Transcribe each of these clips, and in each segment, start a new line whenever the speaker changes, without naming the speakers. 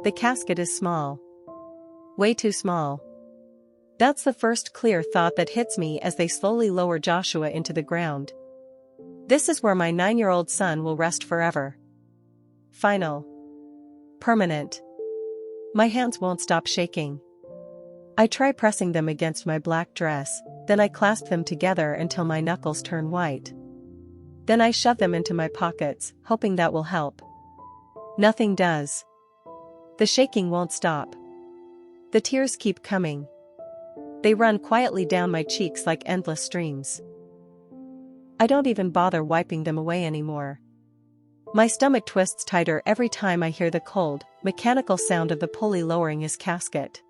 The casket is small. Way too small. That's the first clear thought that hits me as they slowly lower Joshua into the ground. This is where my 9-year-old son will rest forever. Final. Permanent. My hands won't stop shaking. I try pressing them against my black dress, then I clasp them together until my knuckles turn white. Then I shove them into my pockets, hoping that will help. Nothing does. The shaking won't stop. The tears keep coming. They run quietly down my cheeks like endless streams. I don't even bother wiping them away anymore. My stomach twists tighter every time I hear the cold, mechanical sound of the pulley lowering his casket.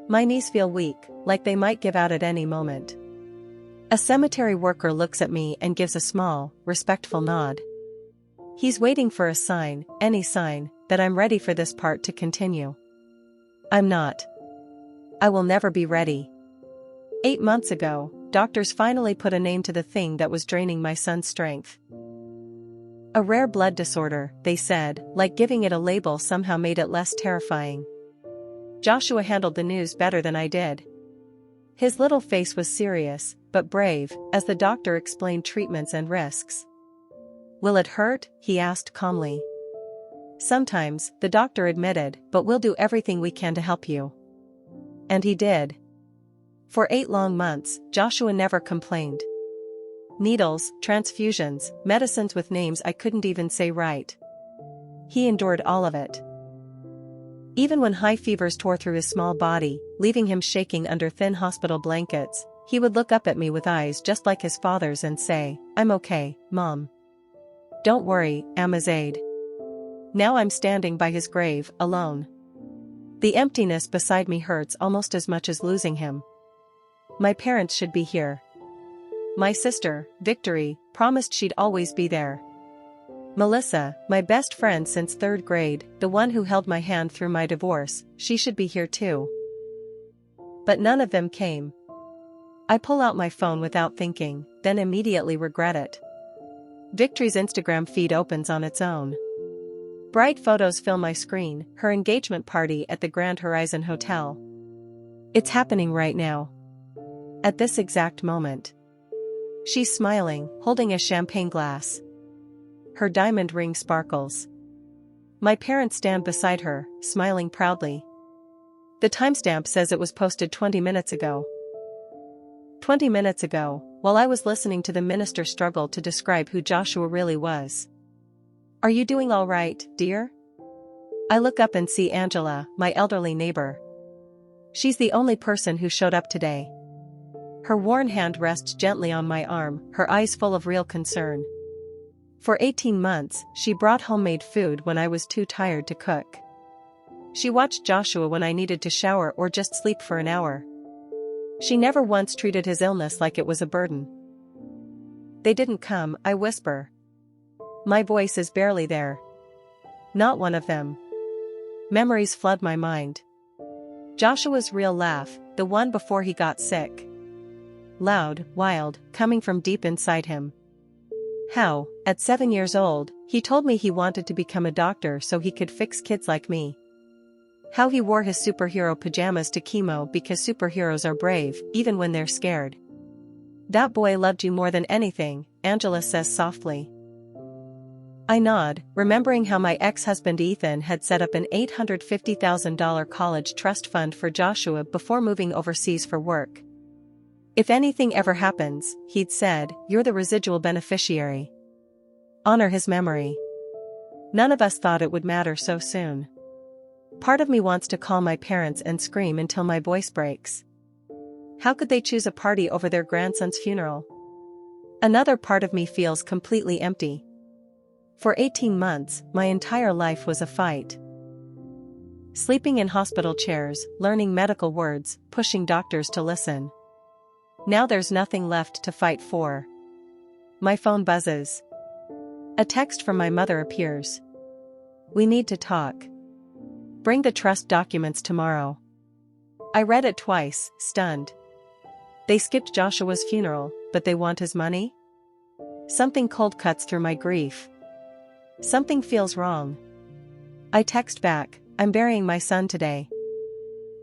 My knees feel weak, like they might give out at any moment. A cemetery worker looks at me and gives a small, respectful nod. He's waiting for a sign, any sign, that I'm ready for this part to continue. I'm not. I will never be ready. 8 months ago, doctors finally put a name to the thing that was draining my son's strength. A rare blood disorder, they said, like giving it a label somehow made it less terrifying. Joshua handled the news better than I did. His little face was serious, but brave, as the doctor explained treatments and risks. "Will it hurt?" he asked calmly. "Sometimes," the doctor admitted, "but we'll do everything we can to help you." And he did. For 8 long months, Joshua never complained. Needles, transfusions, medicines with names I couldn't even say right. He endured all of it. Even when high fevers tore through his small body, leaving him shaking under thin hospital blankets, he would look up at me with eyes just like his father's and say, "I'm okay, Mom. Don't worry, Amazade." Now I'm standing by his grave, alone. The emptiness beside me hurts almost as much as losing him. My parents should be here. My sister, Victory, promised she'd always be there. Melissa, my best friend since 3rd grade, the one who held my hand through my divorce, she should be here too. But none of them came. I pull out my phone without thinking, then immediately regret it. Victory's Instagram feed opens on its own. Bright photos fill my screen, her engagement party at the Grand Horizon Hotel. It's happening right now. At this exact moment. She's smiling, holding a champagne glass. Her diamond ring sparkles. My parents stand beside her, smiling proudly. The timestamp says it was posted 20 minutes ago. 20 minutes ago, while I was listening to the minister struggle to describe who Joshua really was. "Are you doing all right, dear?" I look up and see Angela, my elderly neighbor. She's the only person who showed up today. Her worn hand rests gently on my arm, her eyes full of real concern. For 18 months, she brought homemade food when I was too tired to cook. She watched Joshua when I needed to shower or just sleep for an hour. She never once treated his illness like it was a burden. "They didn't come," I whisper. My voice is barely there. Not one of them. Memories flood my mind. Joshua's real laugh, the one before he got sick. Loud, wild, coming from deep inside him. How, at 7 years old, he told me he wanted to become a doctor so he could fix kids like me. How he wore his superhero pajamas to chemo because superheroes are brave, even when they're scared. "That boy loved you more than anything," Angela says softly. I nod, remembering how my ex-husband Ethan had set up an $850,000 college trust fund for Joshua before moving overseas for work. "If anything ever happens," he'd said, "you're the residual beneficiary. Honor his memory." None of us thought it would matter so soon. Part of me wants to call my parents and scream until my voice breaks. How could they choose a party over their grandson's funeral? Another part of me feels completely empty. For 18 months, my entire life was a fight. Sleeping in hospital chairs, learning medical words, pushing doctors to listen. Now there's nothing left to fight for. My phone buzzes. A text from my mother appears. "We need to talk. Bring the trust documents tomorrow." I read it twice, stunned. They skipped Joshua's funeral, but they want his money? Something cold cuts through my grief. Something feels wrong. I text back, I'm burying my son today.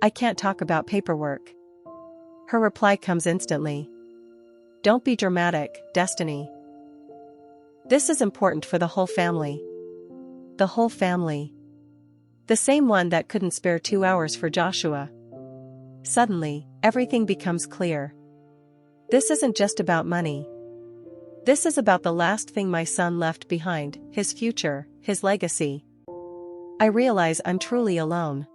I can't talk about paperwork. Her reply comes instantly. Don't be dramatic, Destiny. This is important for the whole family. The whole family. The same one that couldn't spare 2 hours for Joshua. Suddenly, everything becomes clear. This isn't just about money. This is about the last thing my son left behind, his future, his legacy. I realize I'm truly alone.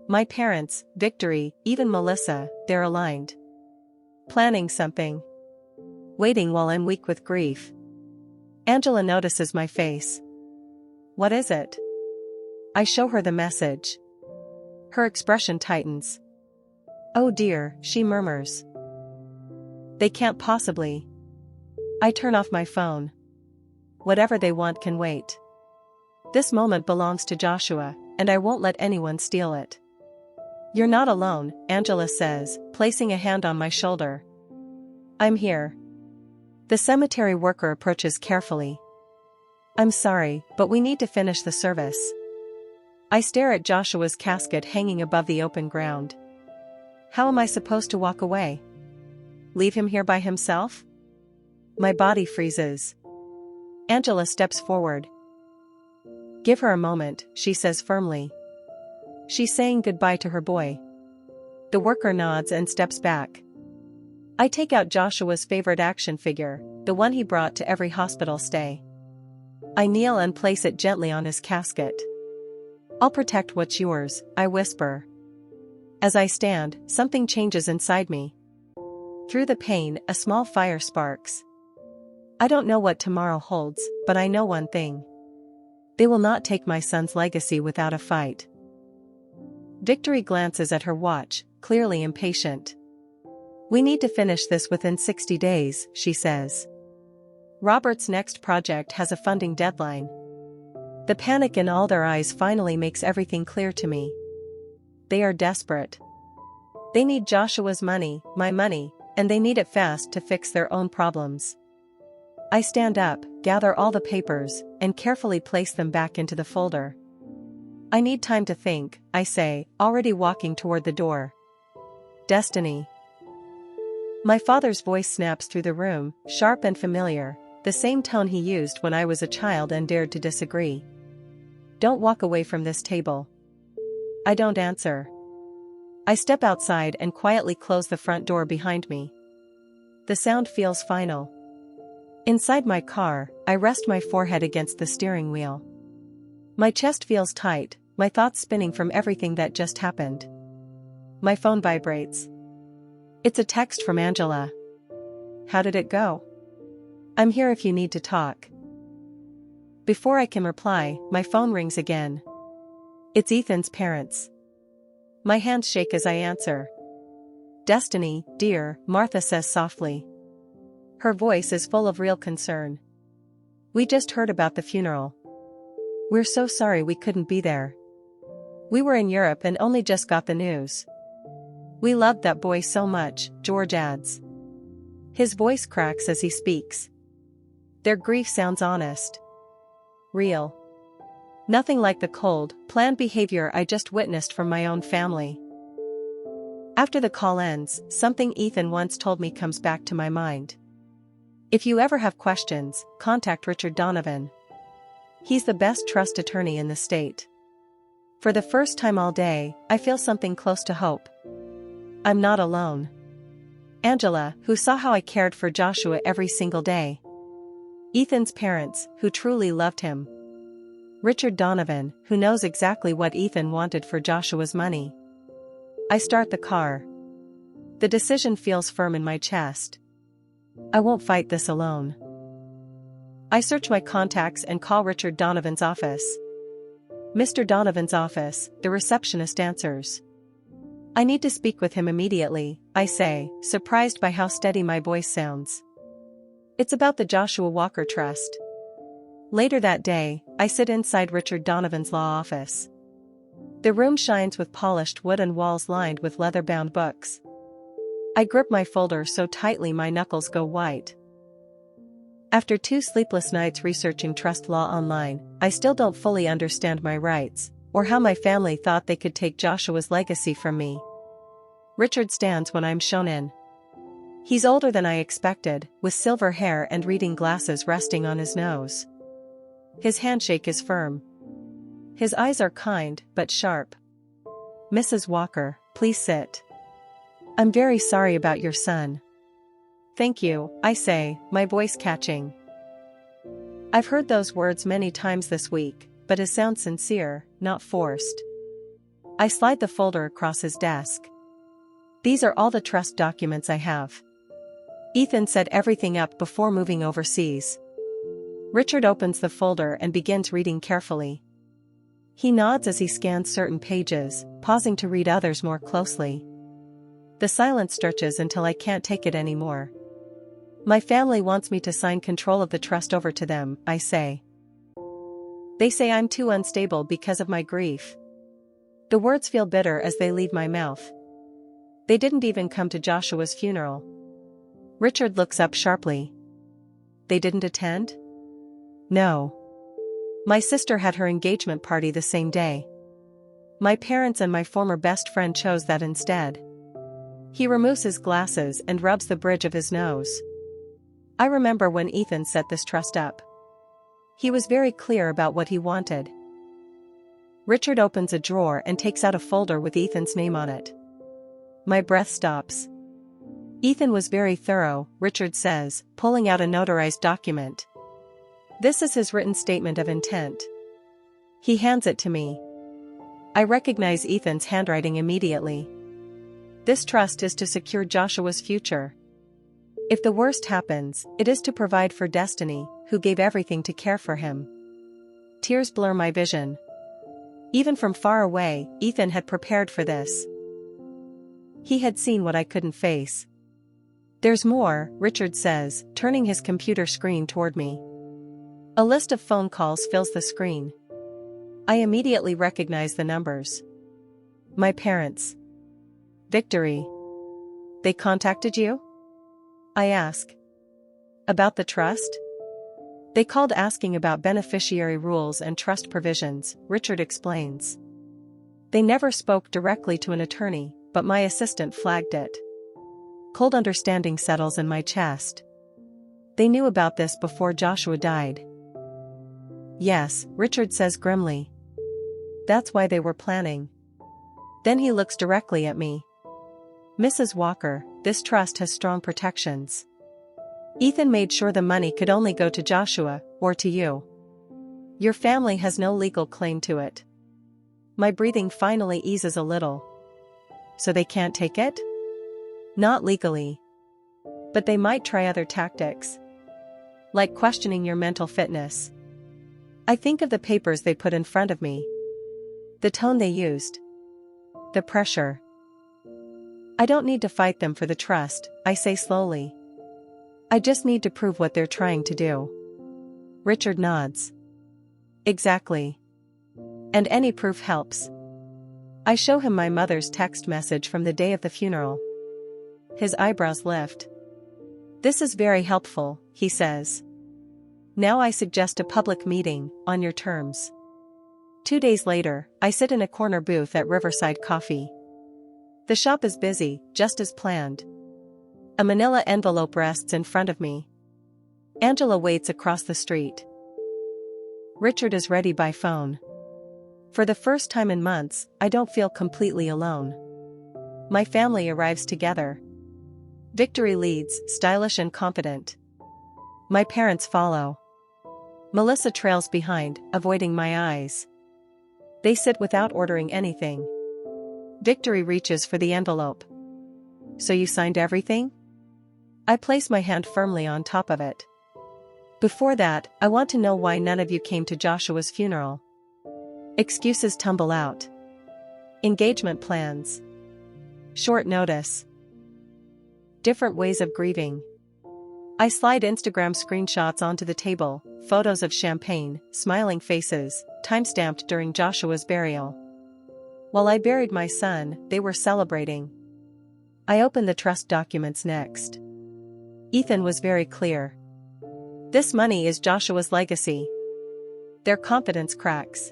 My parents, Victory, even Melissa, they're aligned. Planning something. Waiting while I'm weak with grief. Angela notices my face. What is it? I show her the message. Her expression tightens. Oh dear, she murmurs. They can't possibly. I turn off my phone. Whatever they want can wait. This moment belongs to Joshua, and I won't let anyone steal it. You're not alone, Angela says, placing a hand on my shoulder. I'm here. The cemetery worker approaches carefully. I'm sorry, but we need to finish the service. I stare at Joshua's casket hanging above the open ground. How am I supposed to walk away? Leave him here by himself? My body freezes. Angela steps forward. Give her a moment, she says firmly. She's saying goodbye to her boy. The worker nods and steps back. I take out Joshua's favorite action figure, the one he brought to every hospital stay. I kneel and place it gently on his casket. I'll protect what's yours, I whisper. As I stand, something changes inside me. Through the pain, a small fire sparks. I don't know what tomorrow holds, but I know one thing. They will not take my son's legacy without a fight. Victory glances at her watch, clearly impatient. We need to finish this within 60 days, she says. Robert's next project has a funding deadline. The panic in all their eyes finally makes everything clear to me. They are desperate. They need Joshua's money, my money, and they need it fast to fix their own problems. I stand up, gather all the papers, and carefully place them back into the folder. I need time to think, I say, already walking toward the door. Destiny. My father's voice snaps through the room, sharp and familiar, the same tone he used when I was a child and dared to disagree. Don't walk away from this table. I don't answer. I step outside and quietly close the front door behind me. The sound feels final. Inside my car, I rest my forehead against the steering wheel. My chest feels tight, my thoughts spinning from everything that just happened. My phone vibrates. It's a text from Angela. How did it go? I'm here if you need to talk. Before I can reply, my phone rings again. It's Ethan's parents. My hands shake as I answer. Destiny, dear, Martha says softly. Her voice is full of real concern. We just heard about the funeral. We're so sorry we couldn't be there. We were in Europe and only just got the news. We loved that boy so much, George adds. His voice cracks as he speaks. Their grief sounds honest. Real. Nothing like the cold, planned behavior I just witnessed from my own family. After the call ends, something Ethan once told me comes back to my mind. If you ever have questions, contact Richard Donovan. He's the best trust attorney in the state. For the first time all day, I feel something close to hope. I'm not alone. Angela, who saw how I cared for Joshua every single day. Ethan's parents, who truly loved him. Richard Donovan, who knows exactly what Ethan wanted for Joshua's money. I start the car. The decision feels firm in my chest. I won't fight this alone. I search my contacts and call Richard Donovan's office. Mr. Donovan's office, the receptionist answers. I need to speak with him immediately, I say, surprised by how steady my voice sounds. It's about the Joshua Walker Trust. Later that day, I sit inside Richard Donovan's law office. The room shines with polished wood and walls lined with leather-bound books. I grip my folder so tightly my knuckles go white. After 2 sleepless nights researching trust law online, I still don't fully understand my rights, or how my family thought they could take Joshua's legacy from me. Richard stands when I'm shown in. He's older than I expected, with silver hair and reading glasses resting on his nose. His handshake is firm. His eyes are kind, but sharp. "Mrs. Walker, please sit. I'm very sorry about your son." "Thank you," I say, my voice catching. I've heard those words many times this week, but it sounds sincere, not forced. I slide the folder across his desk. "These are all the trust documents I have. Ethan set everything up before moving overseas." Richard opens the folder and begins reading carefully. He nods as he scans certain pages, pausing to read others more closely. The silence stretches until I can't take it anymore. "My family wants me to sign control of the trust over to them," I say. "They say I'm too unstable because of my grief." The words feel bitter as they leave my mouth. "They didn't even come to Joshua's funeral." Richard looks up sharply. "They didn't attend?" "No. My sister had her engagement party the same day. My parents and my former best friend chose that instead." He removes his glasses and rubs the bridge of his nose. "I remember when Ethan set this trust up. He was very clear about what he wanted." Richard opens a drawer and takes out a folder with Ethan's name on it. My breath stops. "Ethan was very thorough," Richard says, pulling out a notarized document. "This is his written statement of intent." He hands it to me. I recognize Ethan's handwriting immediately. This trust is to secure Joshua's future. If the worst happens, it is to provide for Destiny, who gave everything to care for him. Tears blur my vision. Even from far away, Ethan had prepared for this. He had seen what I couldn't face. "There's more," Richard says, turning his computer screen toward me. A list of phone calls fills the screen. I immediately recognize the numbers. My parents. "Victory. They contacted you?" I ask. "About the trust?" "They called asking about beneficiary rules and trust provisions," Richard explains. "They never spoke directly to an attorney, but my assistant flagged it." Cold understanding settles in my chest. They knew about this before Joshua died. "Yes," Richard says grimly. "That's why they were planning." Then he looks directly at me. "Mrs. Walker, this trust has strong protections. Ethan made sure the money could only go to Joshua, or to you. Your family has no legal claim to it." My breathing finally eases a little. "So they can't take it?" "Not legally. But they might try other tactics. Like questioning your mental fitness." I think of the papers they put in front of me. The tone they used. The pressure. "I don't need to fight them for the trust," I say slowly. "I just need to prove what they're trying to do." Richard nods. "Exactly. And any proof helps." I show him my mother's text message from the day of the funeral. His eyebrows lift. "This is very helpful," he says. "Now I suggest a public meeting, on your terms." 2 days later, I sit in a corner booth at Riverside Coffee. The shop is busy, just as planned. A manila envelope rests in front of me. Angela waits across the street. Richard is ready by phone. For the first time in months, I don't feel completely alone. My family arrives together. Victory leads, stylish and confident. My parents follow. Melissa trails behind, avoiding my eyes. They sit without ordering anything. Victory reaches for the envelope. "So you signed everything?" I place my hand firmly on top of it. "Before that, I want to know why none of you came to Joshua's funeral." Excuses tumble out. Engagement plans. Short notice. Different ways of grieving. I slide Instagram screenshots onto the table, photos of champagne, smiling faces, time-stamped during Joshua's burial. While I buried my son, they were celebrating. I opened the trust documents next. Ethan was very clear. This money is Joshua's legacy. Their confidence cracks.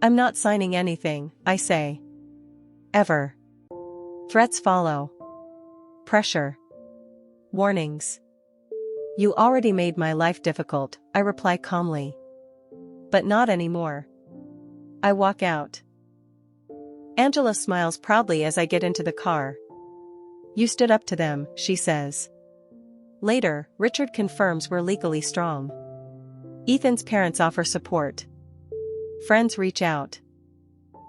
I'm not signing anything, I say. Ever. Threats follow. Pressure. Warnings. You already made my life difficult, I reply calmly. But not anymore. I walk out. Angela smiles proudly as I get into the car. You stood up to them, she says. Later, Richard confirms we're legally strong. Ethan's parents offer support. Friends reach out.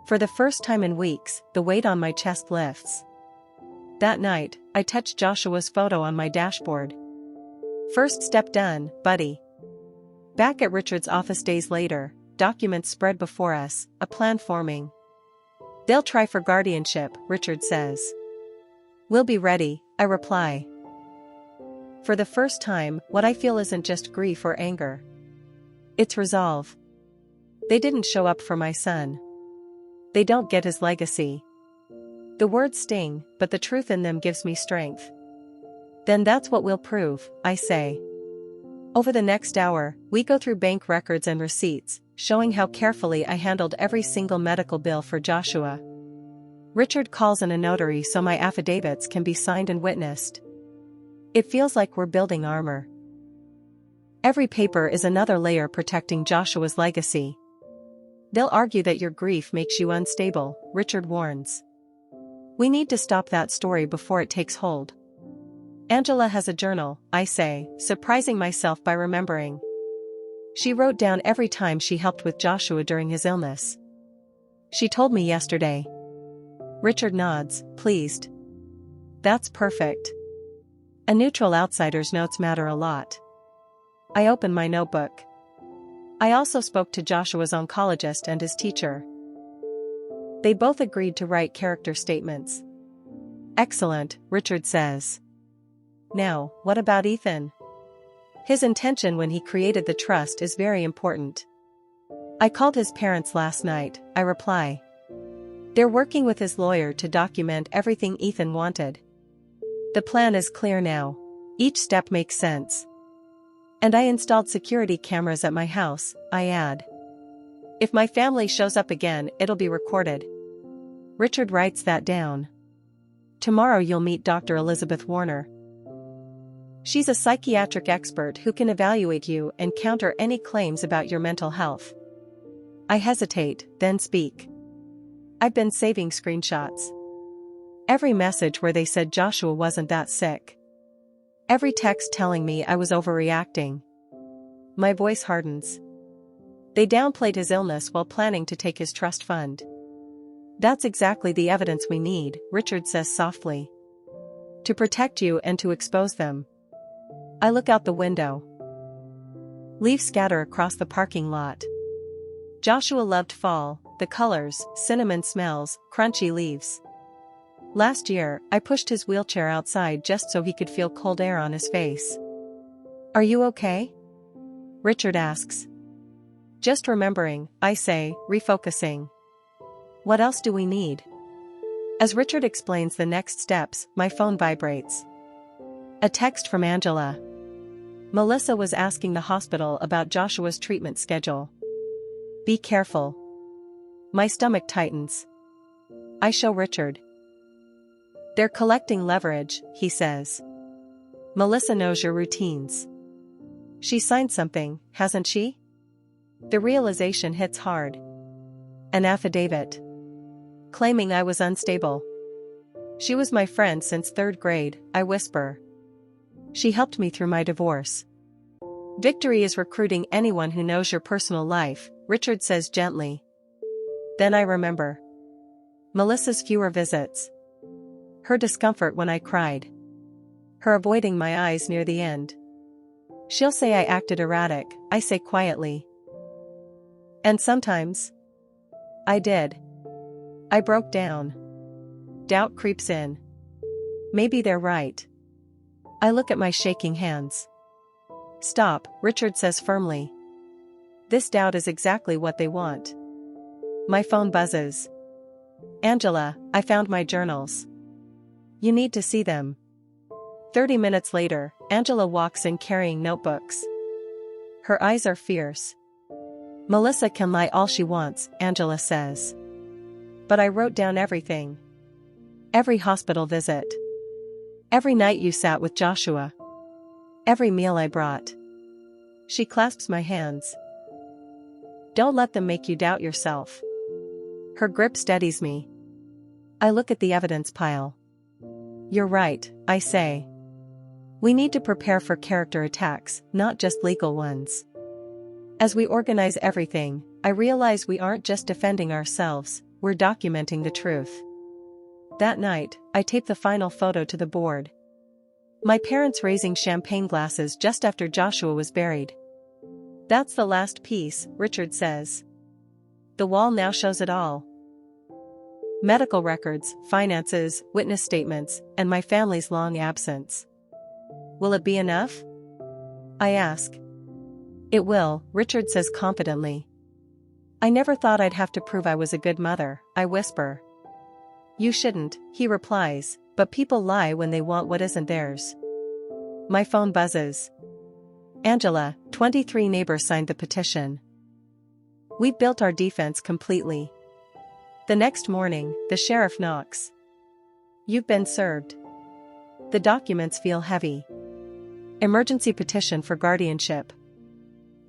For the first time in weeks, the weight on my chest lifts. That night, I touch Joshua's photo on my dashboard. First step done, buddy. Back at Richard's office days later, documents spread before us, a plan forming. They'll try for guardianship, Richard says. We'll be ready, I reply. For the first time, what I feel isn't just grief or anger. It's resolve. They didn't show up for my son. They don't get his legacy. The words sting, but the truth in them gives me strength. Then that's what we'll prove, I say. Over the next hour, we go through bank records and receipts, showing how carefully I handled every single medical bill for Joshua. Richard calls in a notary so my affidavits can be signed and witnessed. It feels like we're building armor. Every paper is another layer protecting Joshua's legacy. They'll argue that your grief makes you unstable, Richard warns. We need to stop that story before it takes hold. Angela has a journal, I say, surprising myself by remembering. She wrote down every time she helped with Joshua during his illness. She told me yesterday. Richard nods, pleased. That's perfect. A neutral outsider's notes matter a lot. I open my notebook. I also spoke to Joshua's oncologist and his teacher. They both agreed to write character statements. Excellent, Richard says. Now, what about Ethan? His intention when he created the trust is very important. I called his parents last night, I reply. They're working with his lawyer to document everything Ethan wanted. The plan is clear now. Each step makes sense. And I installed security cameras at my house, I add. If my family shows up again, it'll be recorded. Richard writes that down. Tomorrow you'll meet Dr. Elizabeth Warner. She's a psychiatric expert who can evaluate you and counter any claims about your mental health. I hesitate, then speak. I've been saving screenshots. Every message where they said Joshua wasn't that sick. Every text telling me I was overreacting. My voice hardens. They downplayed his illness while planning to take his trust fund. That's exactly the evidence we need, Richard says softly. To protect you and to expose them. I look out the window. Leaves scatter across the parking lot. Joshua loved fall, the colors, cinnamon smells, crunchy leaves. Last year, I pushed his wheelchair outside just so he could feel cold air on his face. Are you okay? Richard asks. Just remembering, I say, refocusing. What else do we need? As Richard explains the next steps, my phone vibrates. A text from Angela. Melissa was asking the hospital about Joshua's treatment schedule. Be careful. My stomach tightens. I show Richard. They're collecting leverage, he says. Melissa knows your routines. She signed something, hasn't she? The realization hits hard. An affidavit. Claiming I was unstable. She was my friend since 3rd grade, I whisper. She helped me through my divorce. Victory is recruiting anyone who knows your personal life, Richard says gently. Then I remember. Melissa's fewer visits. Her discomfort when I cried. Her avoiding my eyes near the end. She'll say I acted erratic, I say quietly. And sometimes. I did. I broke down. Doubt creeps in. Maybe they're right. I look at my shaking hands. Stop, Richard says firmly. This doubt is exactly what they want. My phone buzzes. Angela, I found my journals. You need to see them. 30 minutes later, Angela walks in carrying notebooks. Her eyes are fierce. Melissa can lie all she wants, Angela says. But I wrote down everything. Every hospital visit. Every night you sat with Joshua. Every meal I brought. She clasps my hands. Don't let them make you doubt yourself. Her grip steadies me. I look at the evidence pile. You're right, I say. We need to prepare for character attacks, not just legal ones. As we organize everything, I realize we aren't just defending ourselves, we're documenting the truth. That night, I tape the final photo to the board. My parents raising champagne glasses just after Joshua was buried. That's the last piece, Richard says. The wall now shows it all. Medical records, finances, witness statements, and my family's long absence. Will it be enough? I ask. It will, Richard says confidently. I never thought I'd have to prove I was a good mother, I whisper. You shouldn't, he replies, but people lie when they want what isn't theirs. My phone buzzes. Angela, 23 neighbors signed the petition. We built our defense completely. The next morning, the sheriff knocks. You've been served. The documents feel heavy. Emergency petition for guardianship.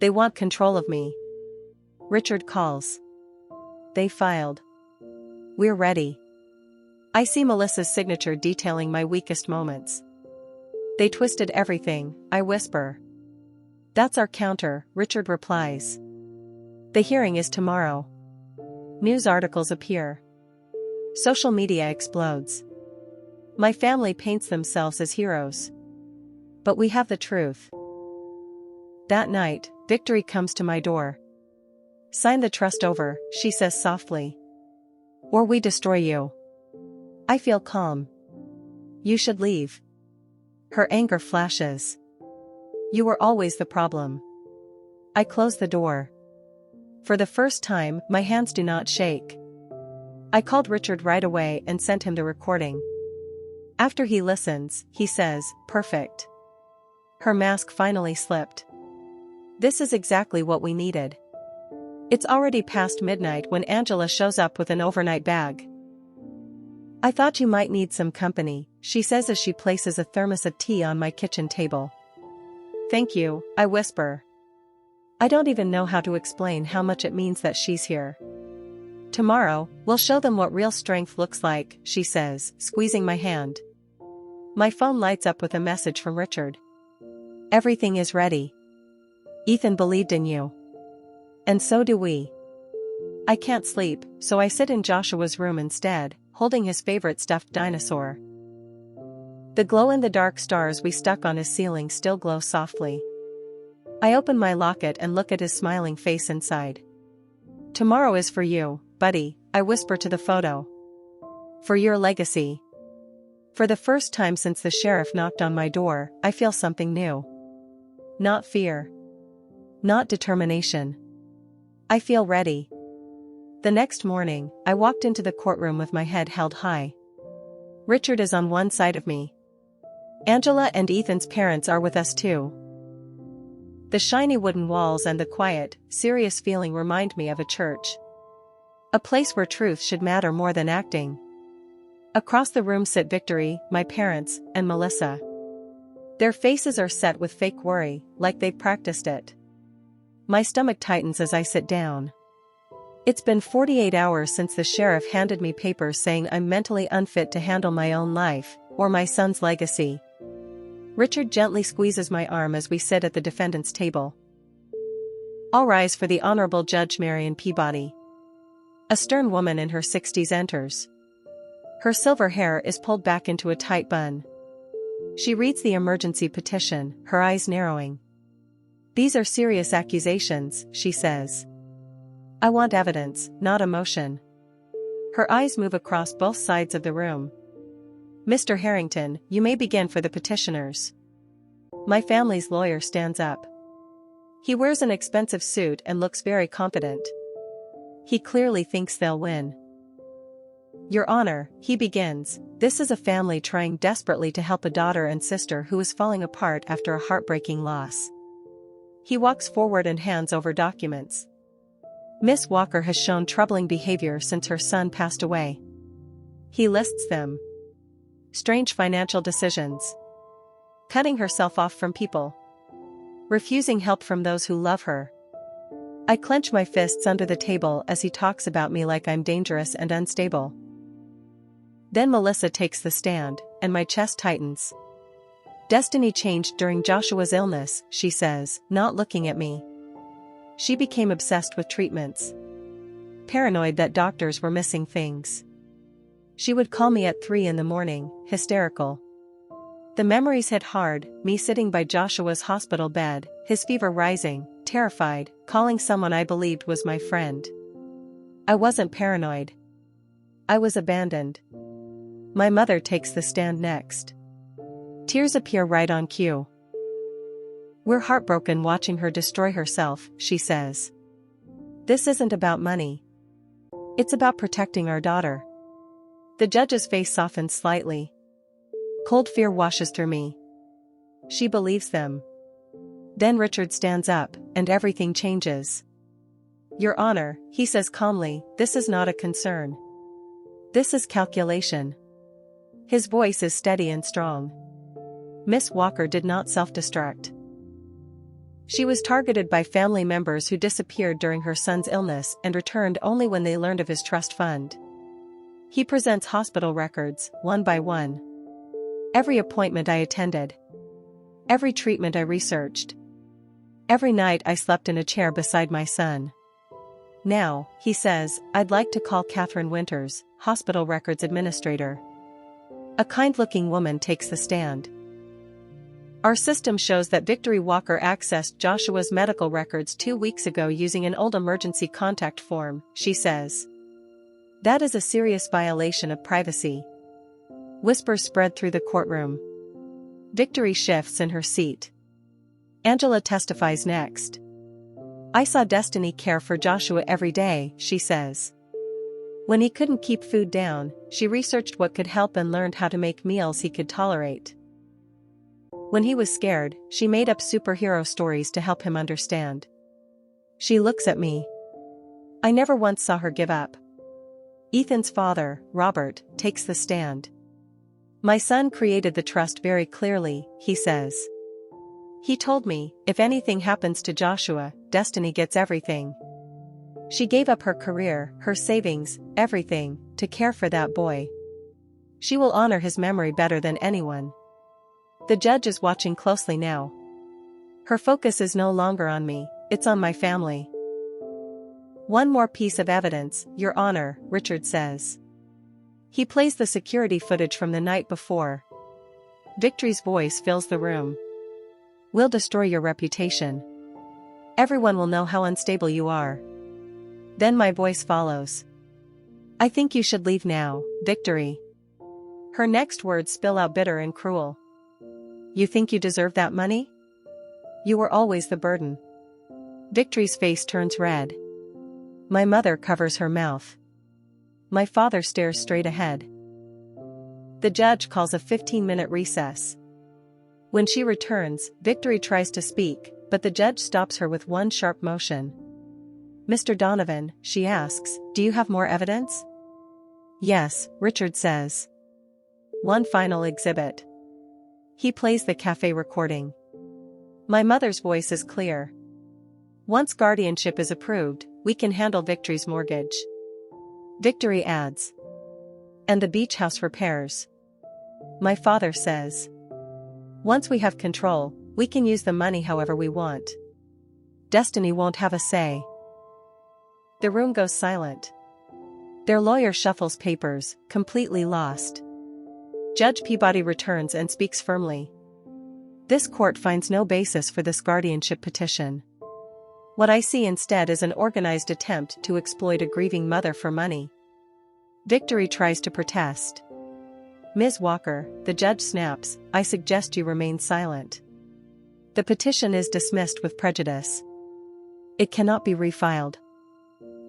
They want control of me. Richard calls. They filed. We're ready. I see Melissa's signature detailing my weakest moments. They twisted everything, I whisper. That's our counter, Richard replies. The hearing is tomorrow. News articles appear. Social media explodes. My family paints themselves as heroes. But we have the truth. That night, Victory comes to my door. Sign the trust over, she says softly. Or we destroy you. I feel calm. You should leave. Her anger flashes. You were always the problem. I close the door. For the first time, my hands do not shake. I called Richard right away and sent him the recording. After he listens, he says, perfect. Her mask finally slipped. This is exactly what we needed. It's already past midnight when Angela shows up with an overnight bag. I thought you might need some company, she says as she places a thermos of tea on my kitchen table. Thank you, I whisper. I don't even know how to explain how much it means that she's here. Tomorrow, we'll show them what real strength looks like, she says, squeezing my hand. My phone lights up with a message from Richard. Everything is ready. Ethan believed in you. And so do we. I can't sleep, so I sit in Joshua's room instead, holding his favorite stuffed dinosaur. The glow-in-the-dark stars we stuck on his ceiling still glow softly. I open my locket and look at his smiling face inside. Tomorrow is for you, buddy, I whisper to the photo. For your legacy. For the first time since the sheriff knocked on my door, I feel something new. Not fear. Not determination. I feel ready. The next morning, I walked into the courtroom with my head held high. Richard is on one side of me. Angela and Ethan's parents are with us too. The shiny wooden walls and the quiet, serious feeling remind me of a church. A place where truth should matter more than acting. Across the room sit Victory, my parents, and Melissa. Their faces are set with fake worry, like they've practiced it. My stomach tightens as I sit down. It's been 48 hours since the sheriff handed me papers saying I'm mentally unfit to handle my own life, or my son's legacy. Richard gently squeezes my arm as we sit at the defendant's table. All rise for the Honorable Judge Marion Peabody. A stern woman in her 60s enters. Her silver hair is pulled back into a tight bun. She reads the emergency petition, her eyes narrowing. These are serious accusations, she says. I want evidence, not emotion. Her eyes move across both sides of the room. Mr. Harrington, you may begin for the petitioners. My family's lawyer stands up. He wears an expensive suit and looks very confident. He clearly thinks they'll win. Your Honor, he begins, this is a family trying desperately to help a daughter and sister who is falling apart after a heartbreaking loss. He walks forward and hands over documents. Miss Walker has shown troubling behavior since her son passed away. He lists them. Strange financial decisions. Cutting herself off from people. Refusing help from those who love her. I clench my fists under the table as he talks about me like I'm dangerous and unstable. Then Melissa takes the stand, and my chest tightens. Destiny changed during Joshua's illness, she says, not looking at me. She became obsessed with treatments. Paranoid that doctors were missing things. She would call me at 3 in the morning, hysterical. The memories hit hard, me sitting by Joshua's hospital bed, his fever rising, terrified, calling someone I believed was my friend. I wasn't paranoid. I was abandoned. My mother takes the stand next. Tears appear right on cue. We're heartbroken watching her destroy herself, she says. This isn't about money. It's about protecting our daughter. The judge's face softens slightly. Cold fear washes through me. She believes them. Then Richard stands up, and everything changes. Your Honor, he says calmly, this is not a concern. This is calculation. His voice is steady and strong. Miss Walker did not self-destruct. She was targeted by family members who disappeared during her son's illness and returned only when they learned of his trust fund. He presents hospital records, one by one. Every appointment I attended. Every treatment I researched. Every night I slept in a chair beside my son. Now, he says, I'd like to call Catherine Winters, hospital records administrator. A kind-looking woman takes the stand. Our system shows that Victory Walker accessed Joshua's medical records 2 weeks ago using an old emergency contact form, she says. That is a serious violation of privacy. Whispers spread through the courtroom. Victory shifts in her seat. Angela testifies next. I saw Destiny care for Joshua every day, she says. When he couldn't keep food down, she researched what could help and learned how to make meals he could tolerate. When he was scared, she made up superhero stories to help him understand. She looks at me. I never once saw her give up. Ethan's father, Robert, takes the stand. My son created the trust very clearly, he says. He told me, if anything happens to Joshua, Destiny gets everything. She gave up her career, her savings, everything, to care for that boy. She will honor his memory better than anyone. The judge is watching closely now. Her focus is no longer on me, it's on my family. One more piece of evidence, Your Honor, Richard says. He plays the security footage from the night before. Victory's voice fills the room. We'll destroy your reputation. Everyone will know how unstable you are. Then my voice follows. I think you should leave now, Victory. Her next words spill out bitter and cruel. You think you deserve that money? You were always the burden. Victory's face turns red. My mother covers her mouth. My father stares straight ahead. The judge calls a 15-minute recess. When she returns, Victory tries to speak, but the judge stops her with one sharp motion. Mr. Donovan, she asks, do you have more evidence? Yes, Richard says. One final exhibit. He plays the cafe recording. My mother's voice is clear. Once guardianship is approved, we can handle Victory's mortgage. Victory adds. And the beach house repairs. My father says. Once we have control, we can use the money however we want. Destiny won't have a say. The room goes silent. Their lawyer shuffles papers, completely lost. Judge Peabody returns and speaks firmly. This court finds no basis for this guardianship petition. What I see instead is an organized attempt to exploit a grieving mother for money. Victory tries to protest. Ms. Walker, the judge snaps, I suggest you remain silent. The petition is dismissed with prejudice. It cannot be refiled.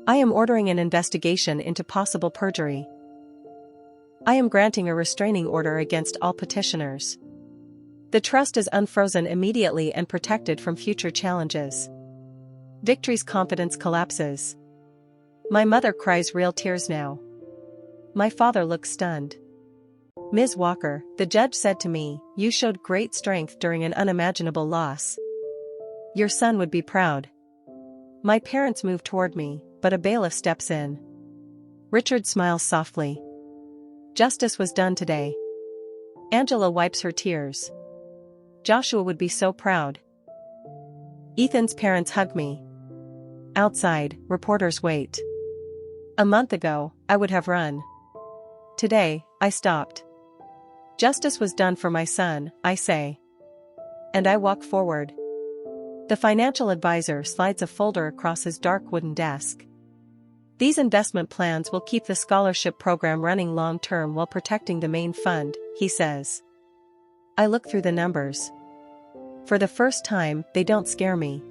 I am ordering an investigation into possible perjury. I am granting a restraining order against all petitioners. The trust is unfrozen immediately and protected from future challenges. Victory's confidence collapses. My mother cries real tears now. My father looks stunned. Ms. Walker, the judge said to me, you showed great strength during an unimaginable loss. Your son would be proud. My parents move toward me, but a bailiff steps in. Richard smiles softly. Justice was done today. Angela wipes her tears. Joshua would be so proud. Ethan's parents hug me. Outside, reporters wait. A month ago, I would have run. Today, I stopped. Justice was done for my son, I say. And I walk forward. The financial advisor slides a folder across his dark wooden desk. These investment plans will keep the scholarship program running long-term while protecting the main fund, he says. I look through the numbers. For the first time, they don't scare me.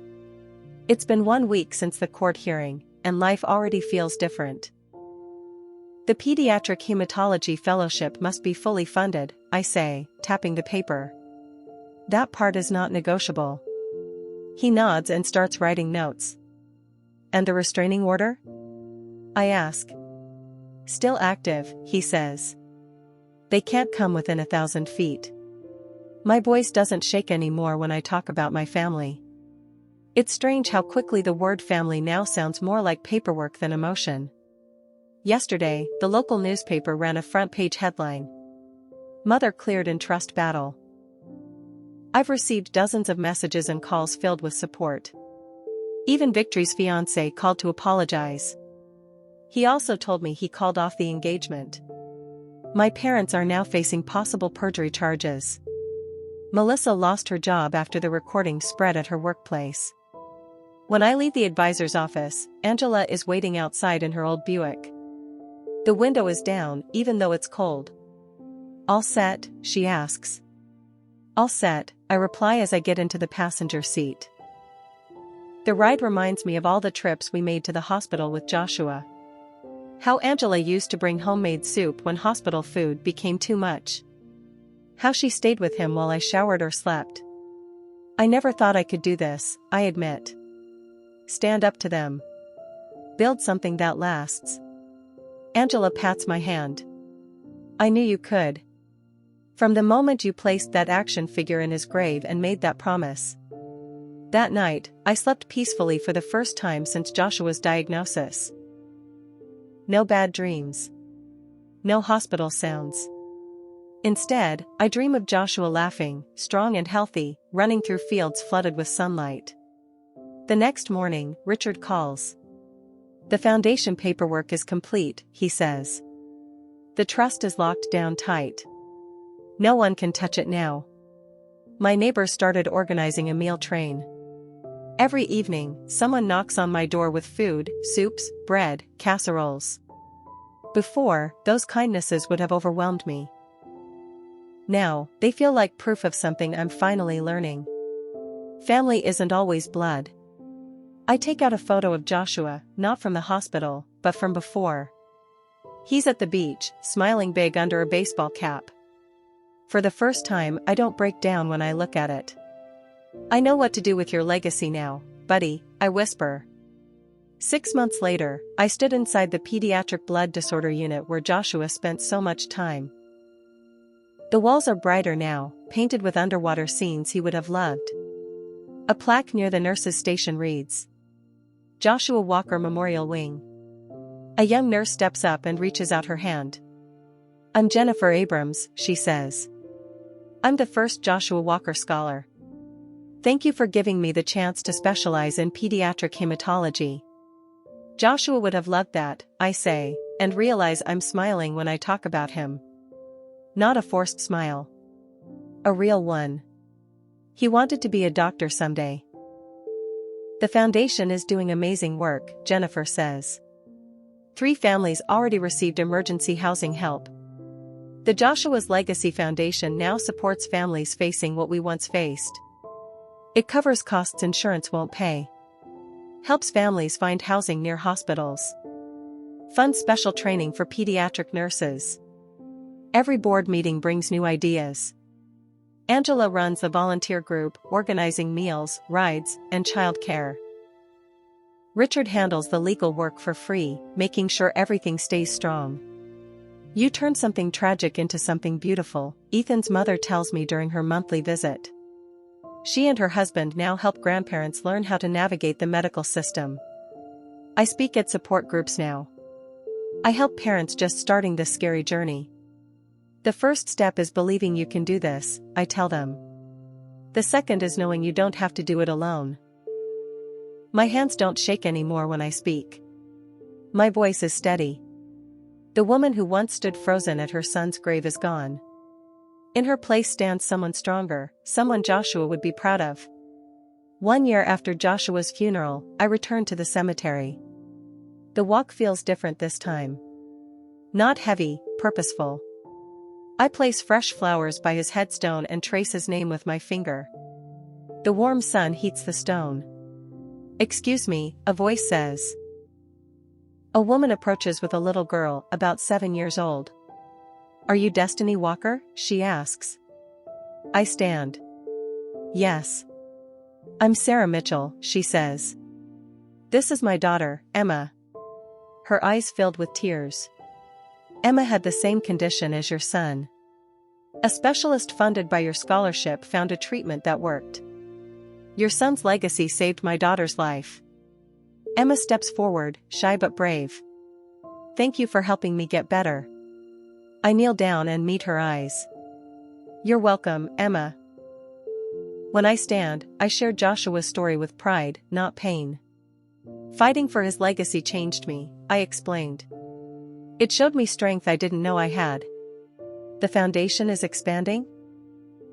It's been 1 week since the court hearing, and life already feels different. The Pediatric Hematology Fellowship must be fully funded, I say, tapping the paper. That part is not negotiable. He nods and starts writing notes. And the restraining order? I ask. Still active, he says. They can't come within 1,000 feet. My voice doesn't shake anymore when I talk about my family. It's strange how quickly the word family now sounds more like paperwork than emotion. Yesterday, the local newspaper ran a front-page headline. Mother cleared in trust battle. I've received dozens of messages and calls filled with support. Even Victory's fiancé called to apologize. He also told me he called off the engagement. My parents are now facing possible perjury charges. Melissa lost her job after the recording spread at her workplace. When I leave the advisor's office, Angela is waiting outside in her old Buick. The window is down, even though it's cold. All set, she asks. All set, I reply as I get into the passenger seat. The ride reminds me of all the trips we made to the hospital with Joshua. How Angela used to bring homemade soup when hospital food became too much. How she stayed with him while I showered or slept. I never thought I could do this, I admit. Stand up to them. Build something that lasts. Angela pats my hand. I knew you could. From the moment you placed that action figure in his grave and made that promise. That night, I slept peacefully for the first time since Joshua's diagnosis. No bad dreams. No hospital sounds. Instead, I dream of Joshua laughing, strong and healthy, running through fields flooded with sunlight. The next morning, Richard calls. The foundation paperwork is complete, he says. The trust is locked down tight. No one can touch it now. My neighbors started organizing a meal train. Every evening, someone knocks on my door with food, soups, bread, casseroles. Before, those kindnesses would have overwhelmed me. Now, they feel like proof of something I'm finally learning. Family isn't always blood. I take out a photo of Joshua, not from the hospital, but from before. He's at the beach, smiling big under a baseball cap. For the first time, I don't break down when I look at it. I know what to do with your legacy now, buddy, I whisper. 6 months later, I stood inside the pediatric blood disorder unit where Joshua spent so much time. The walls are brighter now, painted with underwater scenes he would have loved. A plaque near the nurse's station reads, Joshua Walker Memorial Wing. A young nurse steps up and reaches out her hand. I'm Jennifer Abrams, she says. I'm the first Joshua Walker scholar. Thank you for giving me the chance to specialize in pediatric hematology. Joshua would have loved that, I say, and realize I'm smiling when I talk about him. Not a forced smile. A real one. He wanted to be a doctor someday. The foundation is doing amazing work, Jennifer says. 3 families already received emergency housing help. The Joshua's Legacy Foundation now supports families facing what we once faced. It covers costs insurance won't pay. Helps families find housing near hospitals. Funds special training for pediatric nurses. Every board meeting brings new ideas. Angela runs a volunteer group, organizing meals, rides, and childcare. Richard handles the legal work for free, making sure everything stays strong. You turn something tragic into something beautiful, Ethan's mother tells me during her monthly visit. She and her husband now help grandparents learn how to navigate the medical system. I speak at support groups now. I help parents just starting this scary journey. The first step is believing you can do this, I tell them. The second is knowing you don't have to do it alone. My hands don't shake anymore when I speak. My voice is steady. The woman who once stood frozen at her son's grave is gone. In her place stands someone stronger, someone Joshua would be proud of. 1 year after Joshua's funeral, I return to the cemetery. The walk feels different this time. Not heavy, purposeful. I place fresh flowers by his headstone and trace his name with my finger. The warm sun heats the stone. "Excuse me," a voice says. A woman approaches with a little girl, about 7 years old. "Are you Destiny Walker?" she asks. I stand. "Yes. I'm Sarah Mitchell," she says. "This is my daughter, Emma." Her eyes filled with tears. "Emma had the same condition as your son. A specialist funded by your scholarship found a treatment that worked. Your son's legacy saved my daughter's life." Emma steps forward, shy but brave. "Thank you for helping me get better." I kneel down and meet her eyes. "You're welcome, Emma." When I stand, I share Joshua's story with pride, not pain. "Fighting for his legacy changed me," I explained. "It showed me strength I didn't know I had." "The foundation is expanding?"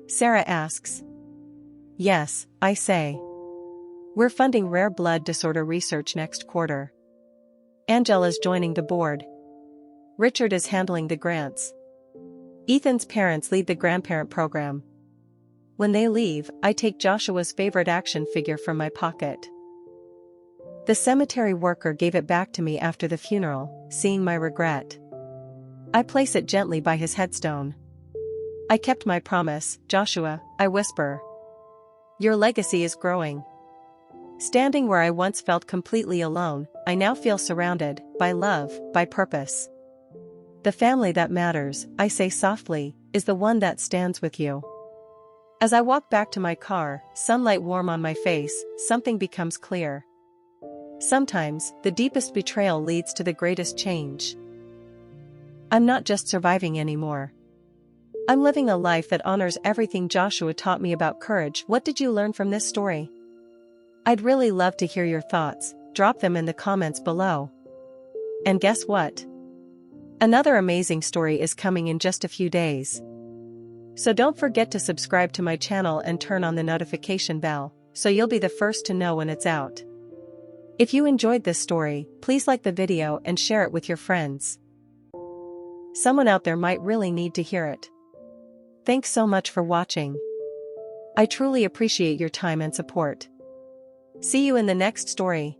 Sarah asks. "Yes," I say. "We're funding rare blood disorder research next quarter. Angela's joining the board. Richard is handling the grants. Ethan's parents lead the grandparent program. When they leave, I take Joshua's favorite action figure from my pocket. The cemetery worker gave it back to me after the funeral, seeing my regret. I place it gently by his headstone. "I kept my promise, Joshua," I whisper. "Your legacy is growing." Standing where I once felt completely alone, I now feel surrounded, by love, by purpose. "The family that matters," I say softly, "is the one that stands with you." As I walk back to my car, sunlight warm on my face, something becomes clear. Sometimes, the deepest betrayal leads to the greatest change. I'm not just surviving anymore. I'm living a life that honors everything Joshua taught me about courage. What did you learn from this story? I'd really love to hear your thoughts. Drop them in the comments below. And guess what? Another amazing story is coming in just a few days. So don't forget to subscribe to my channel and turn on the notification bell, so you'll be the first to know when it's out. If you enjoyed this story, please like the video and share it with your friends. Someone out there might really need to hear it. Thanks so much for watching. I truly appreciate your time and support. See you in the next story.